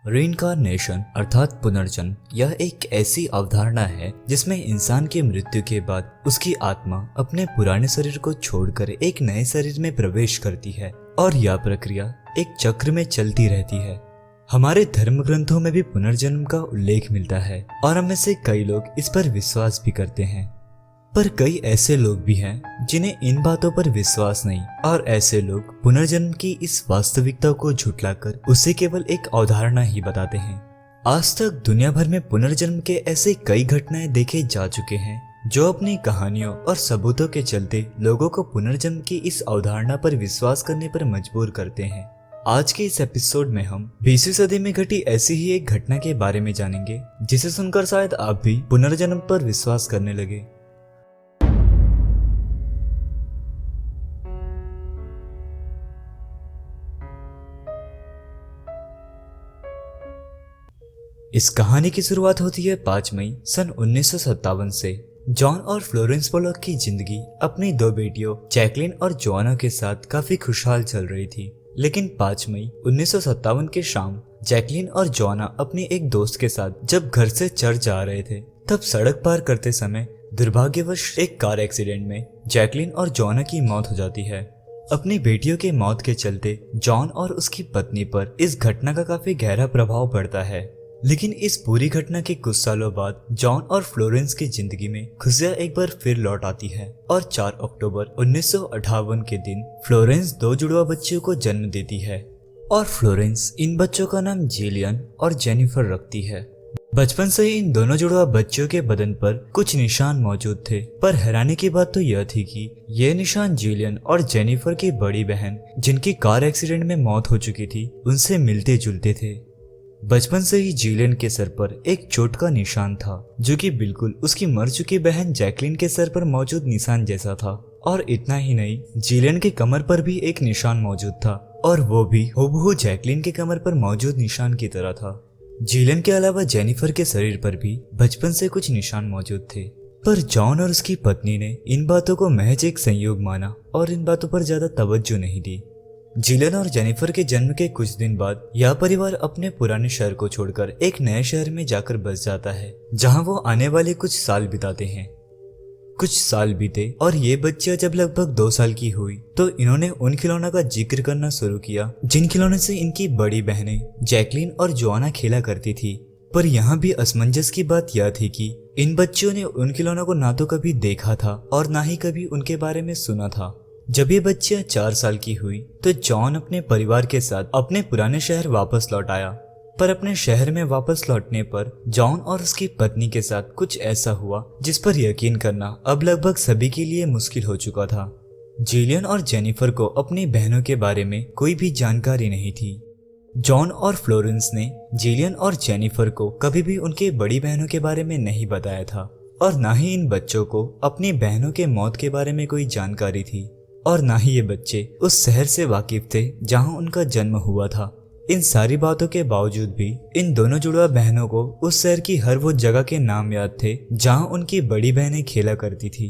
Reincarnation अर्थात पुनर्जन्म यह एक ऐसी अवधारणा है जिसमें इंसान की मृत्यु के बाद उसकी आत्मा अपने पुराने शरीर को छोड़कर एक नए शरीर में प्रवेश करती है और यह प्रक्रिया एक चक्र में चलती रहती है। हमारे धर्म ग्रंथों में भी पुनर्जन्म का उल्लेख मिलता है और हम में से कई लोग इस पर विश्वास भी करते हैं, पर कई ऐसे लोग भी हैं जिन्हें इन बातों पर विश्वास नहीं और ऐसे लोग पुनर्जन्म की इस वास्तविकता को झुठलाकर उसे केवल एक अवधारणा ही बताते हैं। आज तक दुनिया भर में पुनर्जन्म के ऐसे कई घटनाएं देखे जा चुके हैं जो अपनी कहानियों और सबूतों के चलते लोगों को पुनर्जन्म की इस अवधारणा पर विश्वास करने पर मजबूर करते हैं। आज के इस एपिसोड में हम 20वीं सदी में घटी ऐसी ही एक घटना के बारे में जानेंगे जिसे सुनकर शायद आप भी पुनर्जन्म पर विश्वास करने लगे। इस कहानी की शुरुआत होती है 5 मई सन 1957 से। जॉन और फ्लोरेंस पोलॉक की जिंदगी अपनी 2 बेटियों जैकलिन और जोआना के साथ काफी खुशहाल चल रही थी, लेकिन 5 मई 1957 के शाम जैकलिन और जोआना अपनी एक दोस्त के साथ जब घर से चर्च जा रहे थे तब सड़क पार करते समय दुर्भाग्यवश एक कार एक्सीडेंट में जैकलिन और जोआना की मौत हो जाती है। अपनी बेटियों के मौत के चलते जॉन और उसकी पत्नी पर इस घटना का काफी गहरा प्रभाव पड़ता है, लेकिन इस पूरी घटना के कुछ सालों बाद जॉन और फ्लोरेंस की जिंदगी में खुशियां एक बार फिर लौट आती है और 4 अक्टूबर 1958 के दिन फ्लोरेंस 2 जुड़वा बच्चों को जन्म देती है और फ्लोरेंस इन बच्चों का नाम जिलियन और जेनिफर रखती है। बचपन से ही इन दोनों जुड़वा बच्चों के बदन पर कुछ निशान मौजूद थे, पर हैरानी की बात तो यह थी कि ये निशान जिलियन और जेनिफर की बड़ी बहन जिनकी कार एक्सीडेंट में मौत हो चुकी थी उनसे मिलते जुलते थे। बचपन से ही जिलियन के सर पर एक चोट का निशान था जो कि बिल्कुल उसकी मर चुकी बहन जैकलिन के सर पर मौजूद निशान जैसा था, और इतना ही नहीं, जिलियन के कमर पर भी एक निशान मौजूद था और वो भी हूबहू जैकलिन के कमर पर मौजूद निशान की तरह था। जिलियन के अलावा जेनिफर के शरीर पर भी बचपन से कुछ निशान मौजूद थे, पर जॉन और उसकी पत्नी ने इन बातों को महज एक संयोग माना और इन बातों पर ज्यादा तवज्जो नहीं दी। जिलियन और जेनिफर के जन्म के कुछ दिन बाद यह परिवार अपने पुराने शहर को छोड़कर एक नए शहर में जाकर बस जाता है जहां वो आने वाले कुछ साल बिताते हैं। कुछ साल बीते और ये बच्चियां जब लगभग 2 साल की हुई तो इन्होंने उन खिलौनों का जिक्र करना शुरू किया जिन खिलौनों से इनकी बड़ी बहनें जैकलिन और जोआना खेला करती थी। पर यहाँ भी असमंजस की बात यह थी कि इन बच्चियों ने उन खिलौनों को ना तो कभी देखा था और ना ही कभी उनके बारे में सुना था। जब ये बच्चियां 4 साल की हुई तो जॉन अपने परिवार के साथ अपने पुराने शहर वापस लौट आया, पर अपने शहर में वापस लौटने पर जॉन और उसकी पत्नी के साथ कुछ ऐसा हुआ जिस पर यकीन करना अब लगभग सभी के लिए मुश्किल हो चुका था। जिलियन और जेनिफर को अपनी बहनों के बारे में कोई भी जानकारी नहीं थी। जॉन और फ्लोरेंस ने जिलियन और जेनिफर को कभी भी उनके बड़ी बहनों के बारे में नहीं बताया था और ना ही इन बच्चों को अपनी बहनों के मौत के बारे में कोई जानकारी थी, और ना ही ये बच्चे उस शहर से वाकिफ थे जहां उनका जन्म हुआ था। इन सारी बातों के बावजूद भी इन दोनों जुड़वा बहनों को उस शहर की हर वो जगह के नाम याद थे जहां उनकी बड़ी बहनें खेला करती थी।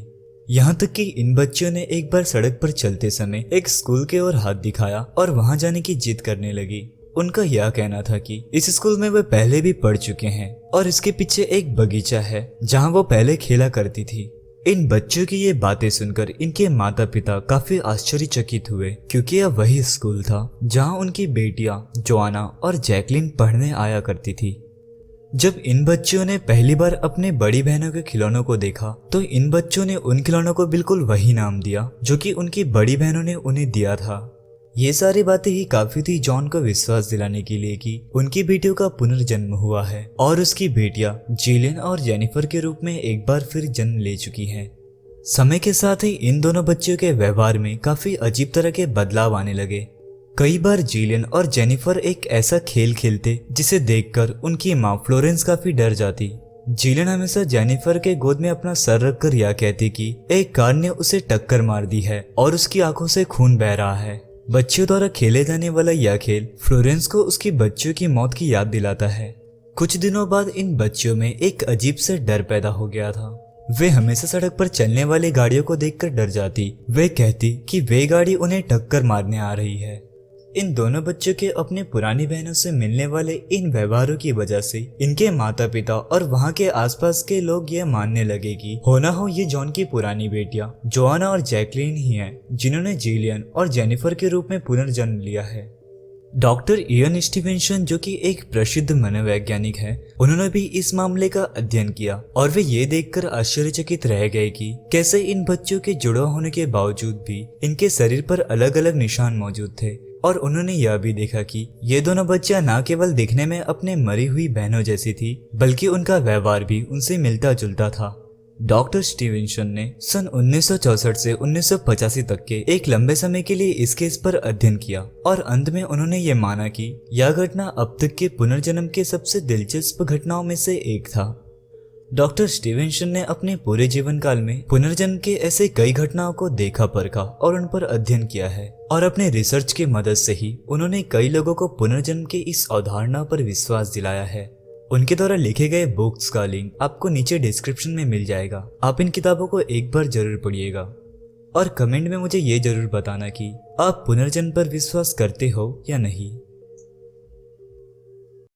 यहाँ तक कि इन बच्चियों ने एक बार सड़क पर चलते समय एक स्कूल के ओर हाथ दिखाया और वहां जाने की जिद करने लगी। उनका यह कहना था कि इस स्कूल में वे पहले भी पढ़ चुके हैं और इसके पीछे एक बगीचा है जहाँ वो पहले खेला करती थी। इन बच्चों की ये बातें सुनकर इनके माता पिता काफी आश्चर्यचकित हुए, क्योंकि यह वही स्कूल था जहां उनकी बेटियां जोआना और जैकलिन पढ़ने आया करती थी। जब इन बच्चियों ने पहली बार अपने बड़ी बहनों के खिलौनों को देखा तो इन बच्चों ने उन खिलौनों को बिल्कुल वही नाम दिया जो कि उनकी बड़ी बहनों ने उन्हें दिया था। ये सारी बातें ही काफी थी जॉन को विश्वास दिलाने के लिए कि उनकी बेटियों का पुनर्जन्म हुआ है और उसकी बेटियां जिलियन और जेनिफर के रूप में एक बार फिर जन्म ले चुकी हैं। समय के साथ ही इन दोनों बच्चियों के व्यवहार में काफी अजीब तरह के बदलाव आने लगे। कई बार जिलियन और जेनिफर एक ऐसा खेल खेलते जिसे देखकर उनकी माँ फ्लोरेंस काफी डर जाती। जिलियन हमेशा जेनिफर के गोद में अपना सर रखकर यह कहती कि एक कार ने उसे टक्कर मार दी है और उसकी आंखों से खून बह रहा है। बच्चियों द्वारा खेले जाने वाला यह खेल फ्लोरेंस को उसकी बच्चियों की मौत की याद दिलाता है। कुछ दिनों बाद इन बच्चियों में एक अजीब सा डर पैदा हो गया था। वे हमेशा सड़क पर चलने वाली गाड़ियों को देखकर डर जाती। वे कहती कि वे गाड़ी उन्हें टक्कर मारने आ रही है। इन दोनों बच्चों के अपने पुरानी बहनों से मिलने वाले इन व्यवहारों की वजह से इनके माता पिता और वहाँ के आसपास के लोग ये मानने लगे कि हो ना हो ये जॉन की पुरानी बेटियां जोआना और जैकलीन ही हैं जिन्होंने जिलियन और जेनिफर के रूप में पुनर्जन्म लिया है। डॉक्टर इयन स्टीवेंसन, जो कि एक प्रसिद्ध मनोवैज्ञानिक है, उन्होंने भी इस मामले का अध्ययन किया और वे ये देखकर आश्चर्यचकित रह गए कि कैसे इन बच्चों के जुड़ा होने के बावजूद भी इनके शरीर पर अलग अलग निशान मौजूद थे। और उन्होंने यह भी देखा कि ये दोनों बच्चियां न केवल दिखने में अपने मरी हुई बहनों जैसी थी, बल्कि उनका व्यवहार भी उनसे मिलता जुलता था। डॉक्टर स्टीवेंसन ने सन 1964 से 1985 तक के एक लंबे समय के लिए इस केस पर अध्ययन किया और अंत में उन्होंने ये माना कि यह घटना अब तक के पुनर्जन्म के सबसे दिलचस्प घटनाओं में से एक था। डॉक्टर स्टीवेंसन ने अपने पूरे जीवन काल में पुनर्जन्म के ऐसे कई घटनाओं को देखा परखा और उन पर अध्ययन किया है और अपने रिसर्च की मदद से ही उन्होंने कई लोगों को पुनर्जन्म की इस अवधारणा पर विश्वास दिलाया है। उनके द्वारा लिखे गए बुक्स का लिंक आपको नीचे डिस्क्रिप्शन में मिल जाएगा। आप इन किताबों को एक बार जरूर पढ़िएगा और कमेंट में मुझे ये जरूर बताना कि आप पुनर्जन्म पर विश्वास करते हो या नहीं।